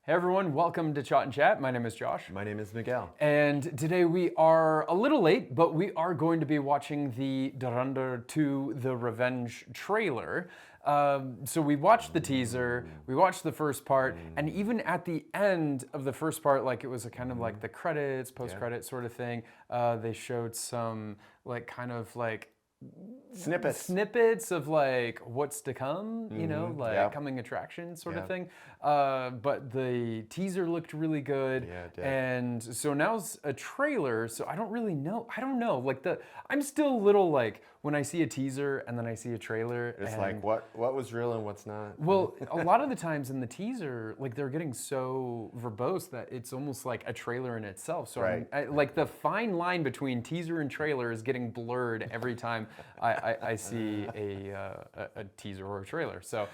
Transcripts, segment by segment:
Hey everyone, welcome to ChaatNChat. My name is Josh. My name is Miguel. And today we are a little late, but we are going to be watching the Dhurandhar 2 The Revenge trailer. So we watched the teaser, we watched the first part, and even at the end of the first part, like it was a kind of like the credits, post-credit sort of thing, they showed some like kind of like snippets of like what's to come, you know, like coming attraction sort of thing. But the teaser looked really good. Yeah, it did. And so now's a trailer, so I don't really know. I don't know. Like I'm still a little like when I see a teaser and then I see a trailer. It's like what was real and what's not. Well, a lot of the times in the teaser, like they're getting so verbose that it's almost like a trailer in itself. So Right. like the fine line between teaser and trailer is getting blurred every time I see a teaser or a trailer. So,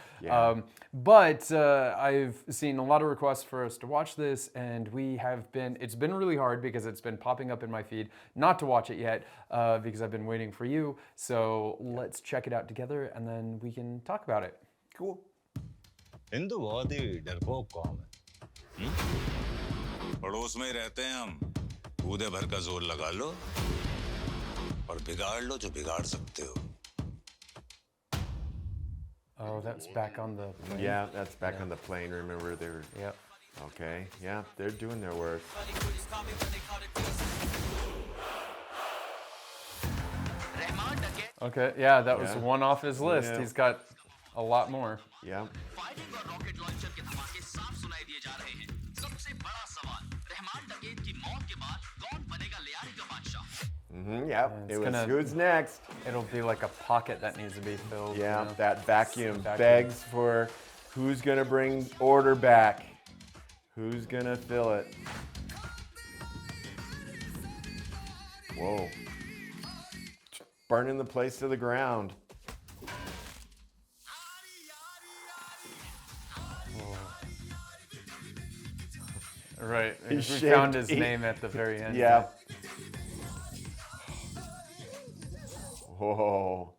but I've seen a lot of requests for us to watch this, and it's been really hard because it's been popping up in my feed not to watch it yet because I've been waiting for you. So let's check it out together, and then we can talk about it. Cool. Hindu बहुत ही डरपोक कौम है पड़ोस में ही रहते हैं हम कूदे भर का जोर लगा लो और बिगाड़ लो जो बिगाड़ सकते हो Oh, that's back on the plane. Yeah, that's back on the plane. Remember, they were. Yep. Okay. Yeah, they're doing their work. Okay, yeah, that was one off his list. Yeah. He's got a lot more. Yeah. Yeah. It's It was. gonna- Who's next? It'll be like a pocket that needs to be filled. Yeah, you know? that vacuum Vacuum. begs for who's gonna bring order back. Who's gonna fill it? Whoa. Burning the place to the ground. Right. He We shaved- found his he- name at the very end. Yeah. Whoa.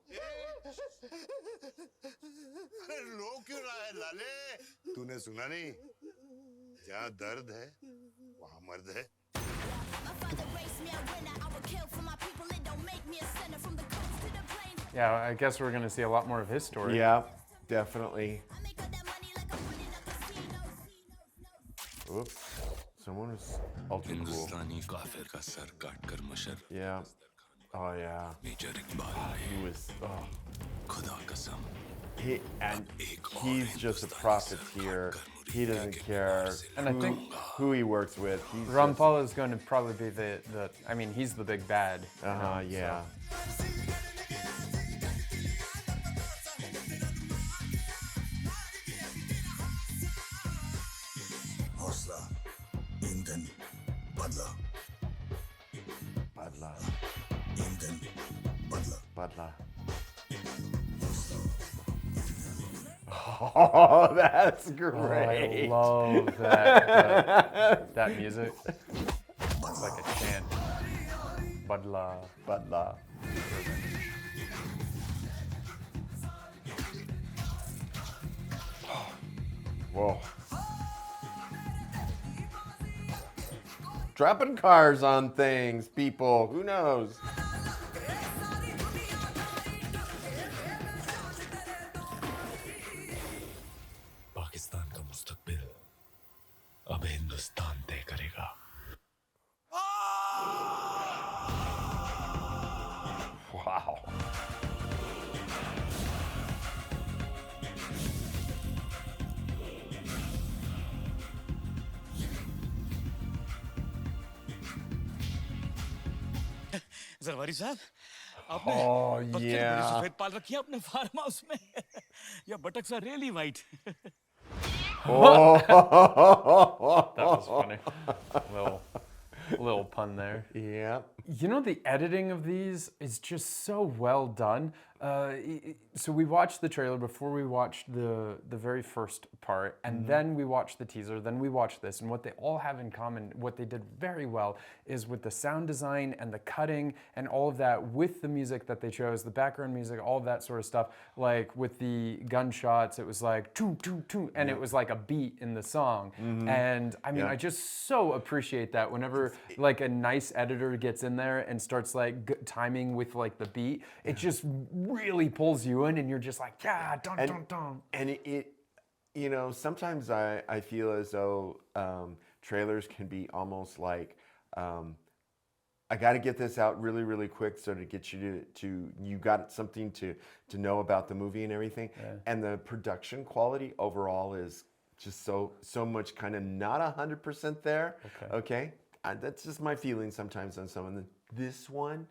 रो क्यों रहा है लाले तूने सुना नहीं जहाँ दर्द है वहाँ मर्द है Yeah, I guess we're gonna see a lot more of his story. Yeah, definitely. Oops. Someone was ultra cool. हिंदुस्तानी काफिर का सर काट कर मशर Yeah. Oh yeah. Major Iqbal He was. Oh. खुदा कसम He's just a profiteer. He doesn't care And I think who he works with. He's Rampal is going to probably be I mean, he's the big bad. Yeah. हौसला ईंधन बदला Badla. ईंधन बदला Badla. Oh, that's great. I love that music. It's like a chant. Badla. Badla. Whoa. Dropping cars on things, people. Who knows? Pakistan का मुस्तकबिल अब हिंदुस्तान तय करेगा Wow. जरवारी साहब आपने Oh, बतख बड़ी yeah. सफेद पाल रखी है अपने फार्म हाउस में या buttocks are really white Oh. That was funny. Little pun there. Yeah. You know, the editing of these is just so well done. So we watched the trailer before we watched the very first part, and then we watched the teaser, then we watched this, and what they all have in common, what they did very well, is with the sound design and the cutting and all of that, with the music that they chose, the background music, all of that sort of stuff. Like with the gunshots, it was like choo choo choo, and it was like a beat in the song. And I mean, I just so appreciate that whenever like a nice editor gets in there and starts like timing with like the beat, it just really pulls you in, and you're just like, yeah, dun dun dun. And it you know, sometimes I feel as though trailers can be almost like, I got to get this out really, really quick so to get you to you got something to know about the movie and everything. And the production quality overall is just so much kind of not 100% there. Okay. That's just my feeling sometimes on some of them. This one,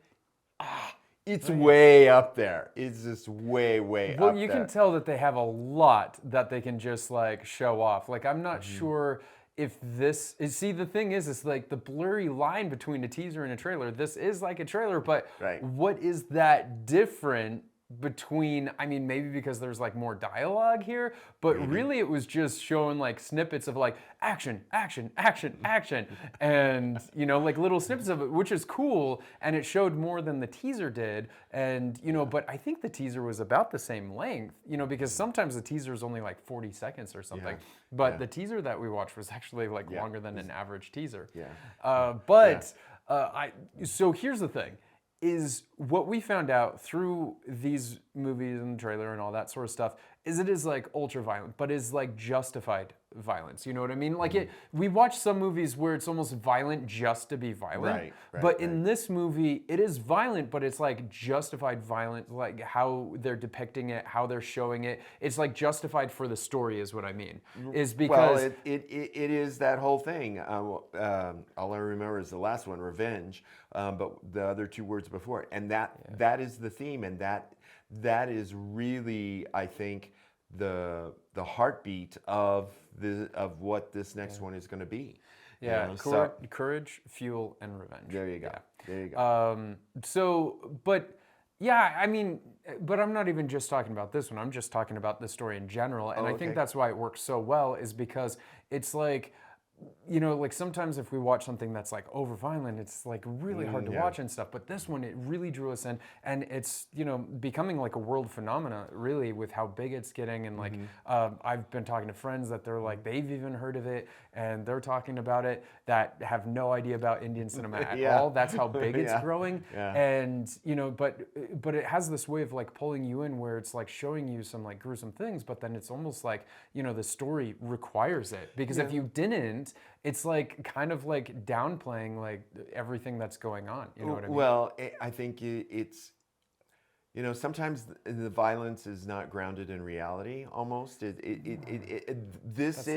it's way up there. It's just way up there. Well, you can tell that they have a lot that they can just like show off. Like, I'm not sure if this is, see, the thing is like the blurry line between a teaser and a trailer. This is like a trailer, but what is that different between, I mean, maybe because there's like more dialogue here, but really it was just showing like snippets of like action, action, action, action, and you know, like little snippets of it, which is cool, and it showed more than the teaser did. And you know, but I think the teaser was about the same length, you know, because sometimes the teaser is only like 40 seconds or something, but the teaser that we watched was actually like longer than an average teaser. So here's the thing, is what we found out through these movies and the trailer and all that sort of stuff is it is like ultra violent, but is like justified violence. You know what I mean? Like we watch some movies where it's almost violent just to be violent. But in this movie, it is violent, but it's like justified violence, like how they're depicting it, how they're showing it. It's like justified for the story is what I mean. Is because it is that whole thing. All I remember is the last one, revenge, but the other two words before it. And that is the theme, and that is really, I think, the heartbeat of what this next one is going to be. Yeah, courage, fuel, and revenge. There you go. Yeah. There you go. But yeah, I mean, but I'm not even just talking about this one. I'm just talking about the story in general. And I think that's why it works so well, is because it's like, you know, like sometimes if we watch something that's like over violent, it's like really hard to watch and stuff. But this one, it really drew us in, and it's, you know, becoming like a world phenomena really with how big it's getting. And like I've been talking to friends that they're like they've even heard of it, and they're talking about it that have no idea about Indian cinema at all. That's how big it's growing. And you know, but it has this way of like pulling you in where it's like showing you some like gruesome things, but then it's almost like, you know, the story requires it, because if you didn't, it's like kind of like downplaying like everything that's going on. You know what I mean? Well, I think it's, you know, sometimes the violence is not grounded in reality. Almost, that's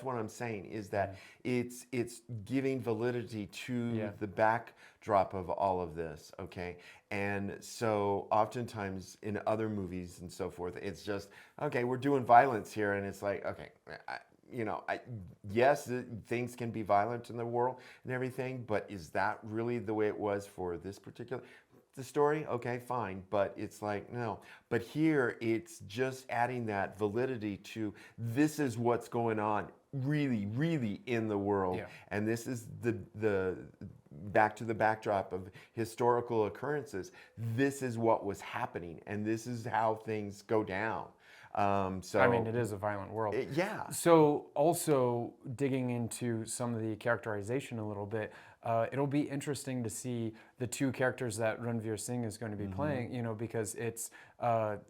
what I'm saying is that it's giving validity to the backdrop of all of this. Okay, and so oftentimes in other movies and so forth, it's just okay, we're doing violence here, and it's like okay. You know, yes, things can be violent in the world and everything, but is that really the way it was for this particular story? Okay, fine, but it's like, no. But here, it's just adding that validity to this is what's going on really, really in the world. And this is the back to the backdrop of historical occurrences. This is what was happening, and this is how things go down. So I mean, it is a violent world. So also digging into some of the characterization a little bit, it'll be interesting to see the two characters that Ranveer Singh is going to be playing, you know, because it's,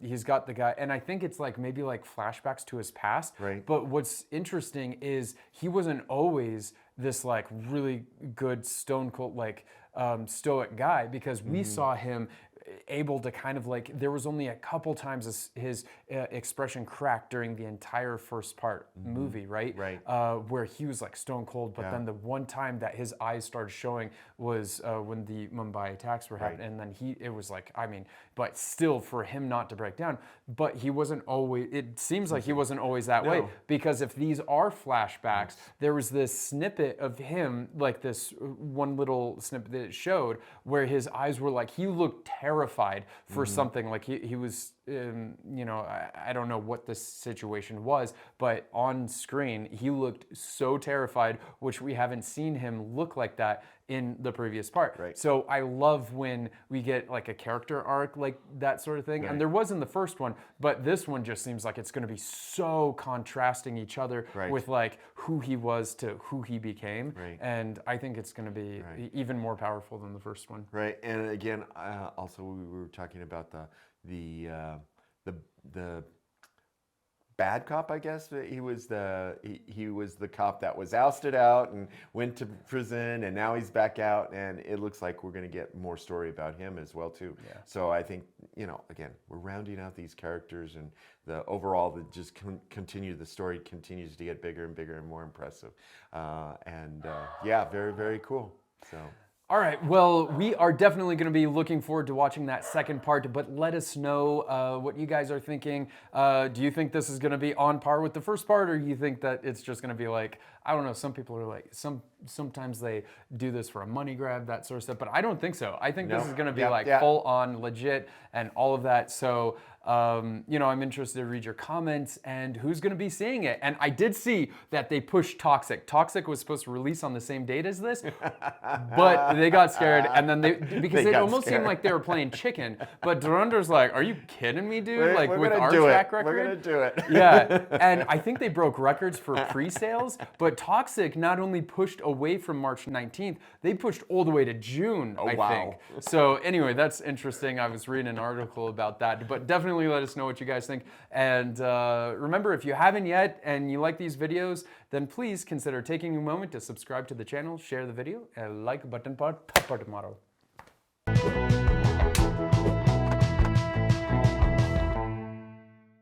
he's got the guy, and I think it's like maybe like flashbacks to his past. But what's interesting is he wasn't always this like really good stone cold, like stoic guy, because we saw him able to kind of like, there was only a couple times his expression cracked during the entire first part movie, right? Right. Where he was like stone cold, but then the one time that his eyes started showing was when the Mumbai attacks were happening, and then it was like, I mean, but still for him not to break down, but he wasn't always, it seems like he wasn't always that way, because if these are flashbacks, there was this snippet of him, like this one little snippet that it showed, where his eyes were like, he looked terrified for something, like he was, you know, I don't know what the situation was, but on screen, he looked so terrified, which we haven't seen him look like that in the previous part. Right. So I love when we get like a character arc, like that sort of thing. And there was in the first one, but this one just seems like it's going to be so contrasting each other with like who he was to who he became. Right. And I think it's going to be even more powerful than the first one. Right. And again, also we were talking about the bad cop, I guess. He was the cop that was ousted out and went to prison, and now he's back out, and it looks like we're going to get more story about him as well too. Yeah. So I think, you know, again, we're rounding out these characters, and the overall the story continues to get bigger and bigger and more impressive. Yeah, very, very cool. So. All right, well, we are definitely going to be looking forward to watching that second part, but let us know what you guys are thinking. Do you think this is going to be on par with the first part, or do you think that it's just going to be like, I don't know, some people are like, sometimes they do this for a money grab, that sort of stuff, but I don't think so. I think this is going to be full on legit and all of that. So, you know, I'm interested to read your comments and who's going to be seeing it. And I did see that they pushed Toxic. Toxic was supposed to release on the same date as this, but they got scared, and then because it almost seemed like they were playing chicken. But Dhurandhar's like, are you kidding me, dude? Like with our track record, we're gonna do it. Yeah, and I think they broke records for pre-sales, but Toxic not only pushed away from March 19th, they pushed all the way to June, I think. So anyway, that's interesting. I was reading an article about that, but definitely let us know what you guys think. And remember, if you haven't yet and you like these videos, then please consider taking a moment to subscribe to the channel, share the video, and like button पर थप्पड़ मारो.